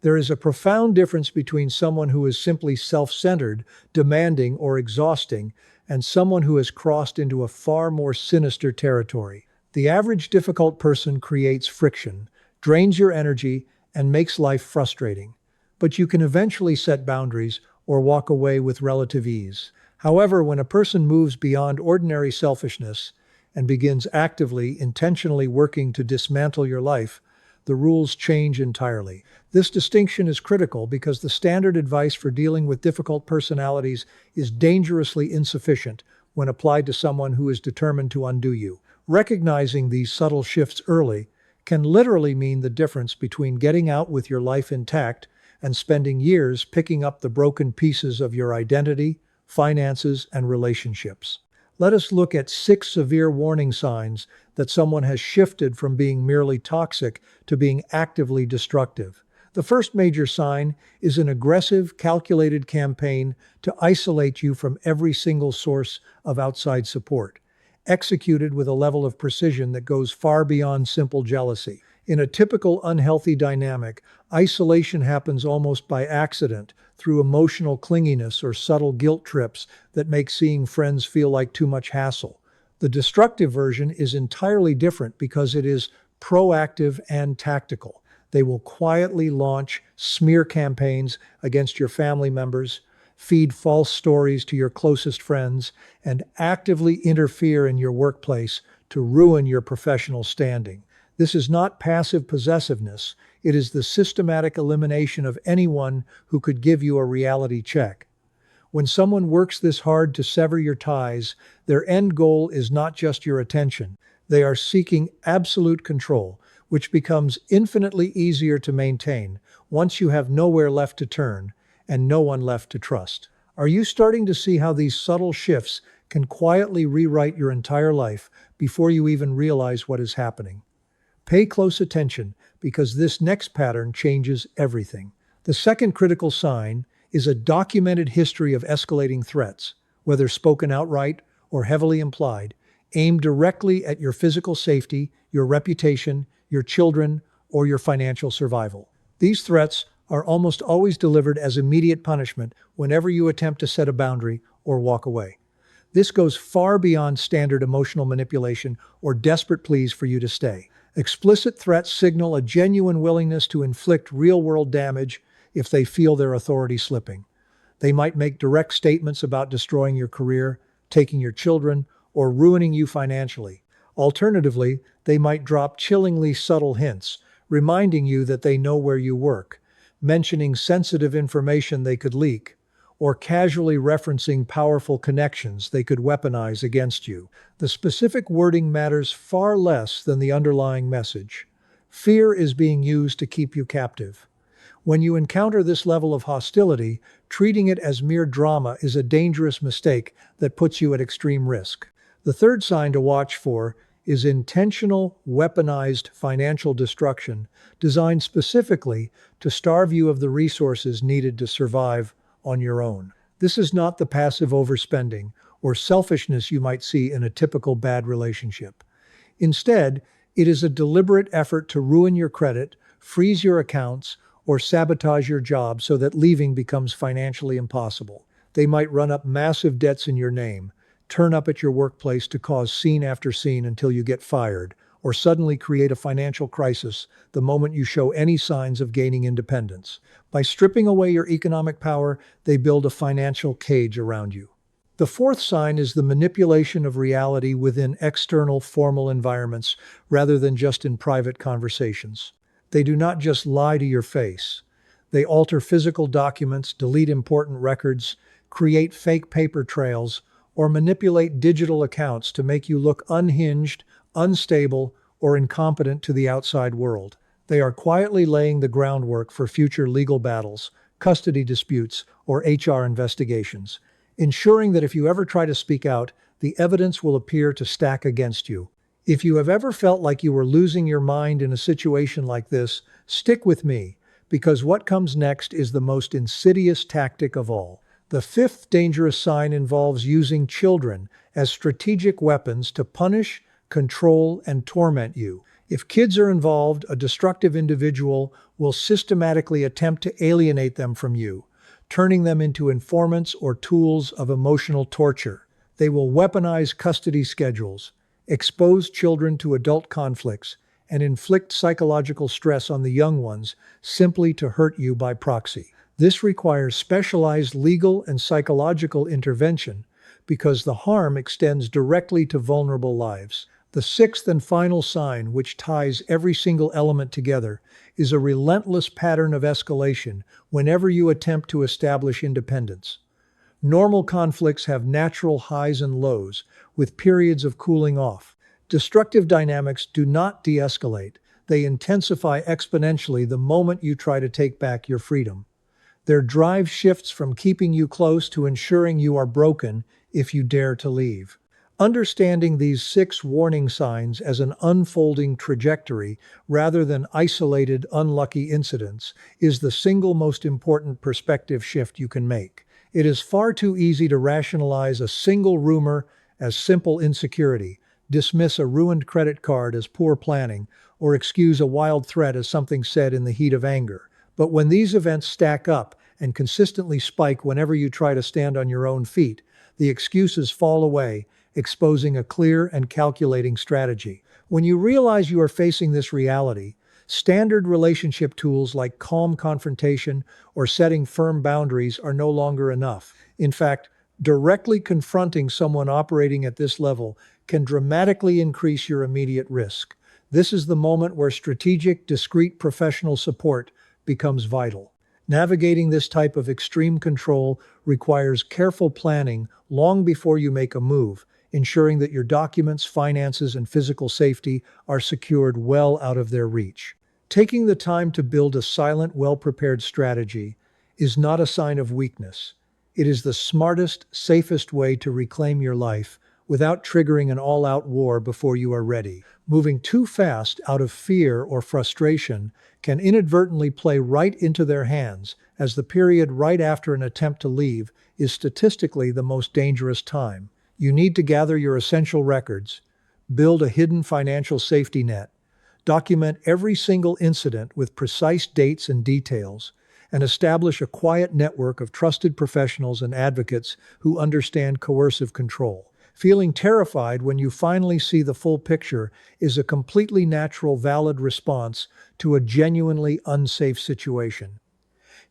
There is a profound difference between someone who is simply self-centered, demanding, or exhausting, and someone who has crossed into a far more sinister territory. The average difficult person creates friction, drains your energy, and makes life frustrating. But you can eventually set boundaries or walk away with relative ease. However, when a person moves beyond ordinary selfishness and begins actively, intentionally working to dismantle your life, the rules change entirely. This distinction is critical because the standard advice for dealing with difficult personalities is dangerously insufficient when applied to someone who is determined to undo you. Recognizing these subtle shifts early can literally mean the difference between getting out with your life intact and spending years picking up the broken pieces of your identity, finances, and relationships. Let us look at 6 severe warning signs that someone has shifted from being merely toxic to being actively destructive. The first major sign is an aggressive, calculated campaign to isolate you from every single source of outside support, executed with a level of precision that goes far beyond simple jealousy. In a typical unhealthy dynamic, isolation happens almost by accident, through emotional clinginess or subtle guilt trips that make seeing friends feel like too much hassle. The destructive version is entirely different because it is proactive and tactical. They will quietly launch smear campaigns against your family members, feed false stories to your closest friends, and actively interfere in your workplace to ruin your professional standing. This is not passive possessiveness, it is the systematic elimination of anyone who could give you a reality check. When someone works this hard to sever your ties, their end goal is not just your attention. They are seeking absolute control, which becomes infinitely easier to maintain once you have nowhere left to turn and no one left to trust. Are you starting to see how these subtle shifts can quietly rewrite your entire life before you even realize what is happening? Pay close attention because this next pattern changes everything. The second critical sign is a documented history of escalating threats, whether spoken outright or heavily implied, aimed directly at your physical safety, your reputation, your children, or your financial survival. These threats are almost always delivered as immediate punishment whenever you attempt to set a boundary or walk away. This goes far beyond standard emotional manipulation or desperate pleas for you to stay. Explicit threats signal a genuine willingness to inflict real-world damage if they feel their authority slipping. They might make direct statements about destroying your career, taking your children, or ruining you financially. Alternatively, they might drop chillingly subtle hints, reminding you that they know where you work, mentioning sensitive information they could leak, or casually referencing powerful connections they could weaponize against you. The specific wording matters far less than the underlying message. Fear is being used to keep you captive. When you encounter this level of hostility, treating it as mere drama is a dangerous mistake that puts you at extreme risk. The third sign to watch for is intentional, weaponized financial destruction, designed specifically to starve you of the resources needed to survive on your own. This is not the passive overspending or selfishness you might see in a typical bad relationship. Instead, it is a deliberate effort to ruin your credit, freeze your accounts, or sabotage your job so that leaving becomes financially impossible. They might run up massive debts in your name, turn up at your workplace to cause scene after scene until you get fired, or suddenly create a financial crisis the moment you show any signs of gaining independence. By stripping away your economic power, they build a financial cage around you. The fourth sign is the manipulation of reality within external formal environments rather than just in private conversations. They do not just lie to your face. They alter physical documents, delete important records, create fake paper trails, or manipulate digital accounts to make you look unhinged, unstable, or incompetent to the outside world. They are quietly laying the groundwork for future legal battles, custody disputes, or HR investigations, ensuring that if you ever try to speak out, the evidence will appear to stack against you. If you have ever felt like you were losing your mind in a situation like this, stick with me, because what comes next is the most insidious tactic of all. The fifth dangerous sign involves using children as strategic weapons to punish, control, and torment you. If kids are involved, a destructive individual will systematically attempt to alienate them from you, turning them into informants or tools of emotional torture. They will weaponize custody schedules, expose children to adult conflicts, and inflict psychological stress on the young ones simply to hurt you by proxy. This requires specialized legal and psychological intervention because the harm extends directly to vulnerable lives. The sixth and final sign, which ties every single element together, is a relentless pattern of escalation whenever you attempt to establish independence. Normal conflicts have natural highs and lows, with periods of cooling off. Destructive dynamics do not de-escalate. They intensify exponentially the moment you try to take back your freedom. Their drive shifts from keeping you close to ensuring you are broken if you dare to leave. Understanding these 6 warning signs as an unfolding trajectory rather than isolated, unlucky incidents is the single most important perspective shift you can make. It is far too easy to rationalize a single rumor as simple insecurity, dismiss a ruined credit card as poor planning, or excuse a wild threat as something said in the heat of anger. But when these events stack up and consistently spike whenever you try to stand on your own feet, the excuses fall away, exposing a clear and calculating strategy. When you realize you are facing this reality, standard relationship tools like calm confrontation or setting firm boundaries are no longer enough. In fact, directly confronting someone operating at this level can dramatically increase your immediate risk. This is the moment where strategic, discreet professional support becomes vital. Navigating this type of extreme control requires careful planning long before you make a move, ensuring that your documents, finances, and physical safety are secured well out of their reach. Taking the time to build a silent, well-prepared strategy is not a sign of weakness. It is the smartest, safest way to reclaim your life without triggering an all-out war before you are ready. Moving too fast out of fear or frustration can inadvertently play right into their hands, as the period right after an attempt to leave is statistically the most dangerous time. You need to gather your essential records, build a hidden financial safety net, document every single incident with precise dates and details, and establish a quiet network of trusted professionals and advocates who understand coercive control. Feeling terrified when you finally see the full picture is a completely natural, valid response to a genuinely unsafe situation.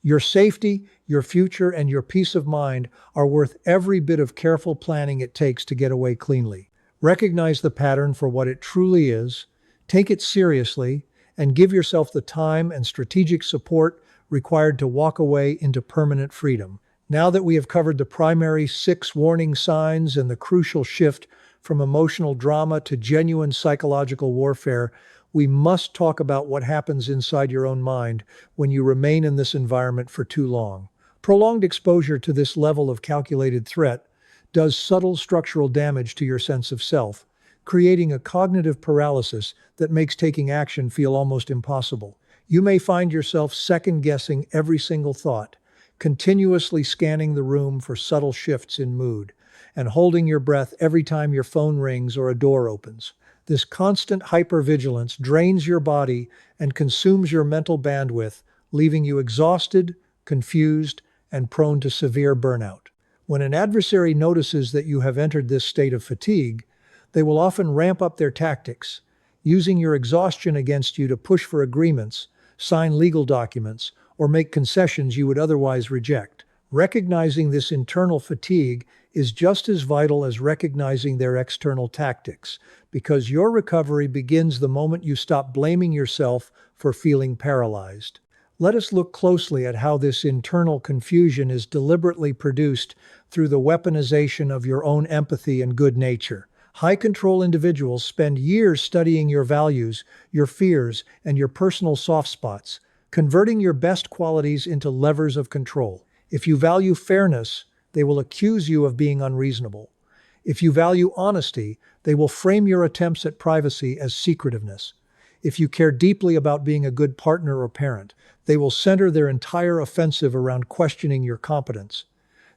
Your safety, your future, and your peace of mind are worth every bit of careful planning it takes to get away cleanly. Recognize the pattern for what it truly is, take it seriously, and give yourself the time and strategic support required to walk away into permanent freedom. Now that we have covered the primary 6 warning signs and the crucial shift from emotional drama to genuine psychological warfare, we must talk about what happens inside your own mind when you remain in this environment for too long. Prolonged exposure to this level of calculated threat does subtle structural damage to your sense of self, creating a cognitive paralysis that makes taking action feel almost impossible. You may find yourself second-guessing every single thought, continuously scanning the room for subtle shifts in mood, and holding your breath every time your phone rings or a door opens. This constant hypervigilance drains your body and consumes your mental bandwidth, leaving you exhausted, confused, and prone to severe burnout. When an adversary notices that you have entered this state of fatigue, they will often ramp up their tactics, using your exhaustion against you to push for agreements, sign legal documents, or make concessions you would otherwise reject. Recognizing this internal fatigue is just as vital as recognizing their external tactics, because your recovery begins the moment you stop blaming yourself for feeling paralyzed. Let us look closely at how this internal confusion is deliberately produced through the weaponization of your own empathy and good nature. High-control individuals spend years studying your values, your fears, and your personal soft spots, converting your best qualities into levers of control. If you value fairness, they will accuse you of being unreasonable. If you value honesty, they will frame your attempts at privacy as secretiveness. If you care deeply about being a good partner or parent, they will center their entire offensive around questioning your competence.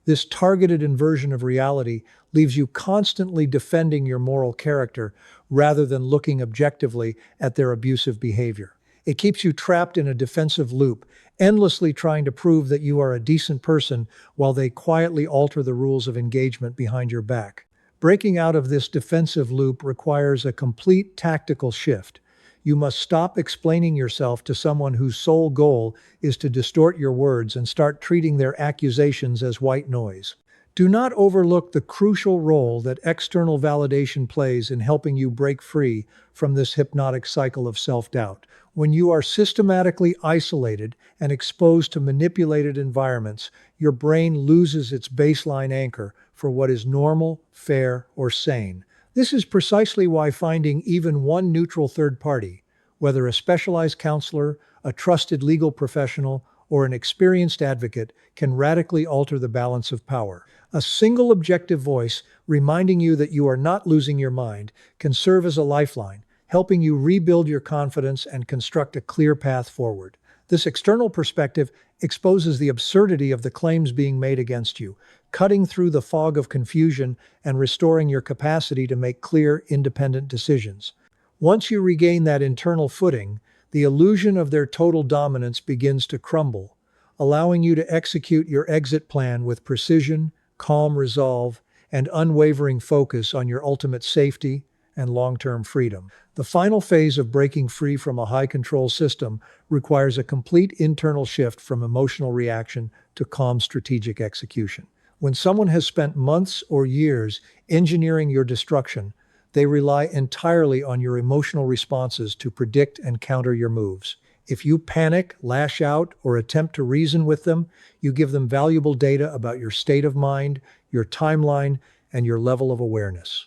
This targeted inversion of reality leaves you constantly defending your moral character rather than looking objectively at their abusive behavior. It keeps you trapped in a defensive loop, endlessly trying to prove that you are a decent person while they quietly alter the rules of engagement behind your back. Breaking out of this defensive loop requires a complete tactical shift. You must stop explaining yourself to someone whose sole goal is to distort your words and start treating their accusations as white noise. Do not overlook the crucial role that external validation plays in helping you break free from this hypnotic cycle of self-doubt. When you are systematically isolated and exposed to manipulated environments, your brain loses its baseline anchor for what is normal, fair, or sane. This is precisely why finding even one neutral third party, whether a specialized counselor, a trusted legal professional, or an experienced advocate, can radically alter the balance of power. A single objective voice reminding you that you are not losing your mind can serve as a lifeline, helping you rebuild your confidence and construct a clear path forward. This external perspective exposes the absurdity of the claims being made against you, cutting through the fog of confusion and restoring your capacity to make clear, independent decisions. Once you regain that internal footing, the illusion of their total dominance begins to crumble, allowing you to execute your exit plan with precision, calm resolve, and unwavering focus on your ultimate safety and long-term freedom. The final phase of breaking free from a high-control system requires a complete internal shift from emotional reaction to calm strategic execution. When someone has spent months or years engineering your destruction, they rely entirely on your emotional responses to predict and counter your moves. If you panic, lash out, or attempt to reason with them, you give them valuable data about your state of mind, your timeline, and your level of awareness.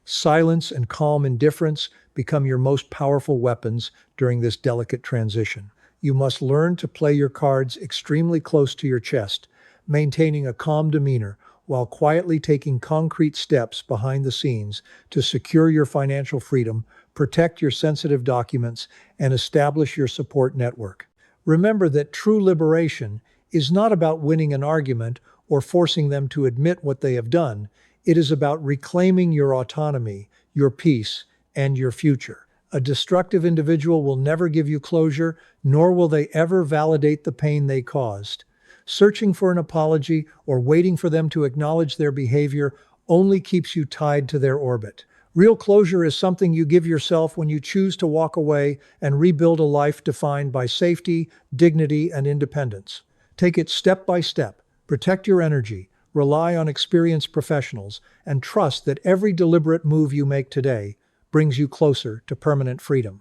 Silence and calm indifference become your most powerful weapons during this delicate transition. You must learn to play your cards extremely close to your chest, maintaining a calm demeanor while quietly taking concrete steps behind the scenes to secure your financial freedom, protect your sensitive documents, and establish your support network. Remember that true liberation is not about winning an argument or forcing them to admit what they have done. It is about reclaiming your autonomy, your peace, and your future. A destructive individual will never give you closure, nor will they ever validate the pain they caused. Searching for an apology or waiting for them to acknowledge their behavior only keeps you tied to their orbit. Real closure is something you give yourself when you choose to walk away and rebuild a life defined by safety, dignity, and independence. Take it step by step. Protect your energy. Rely on experienced professionals, and trust that every deliberate move you make today brings you closer to permanent freedom.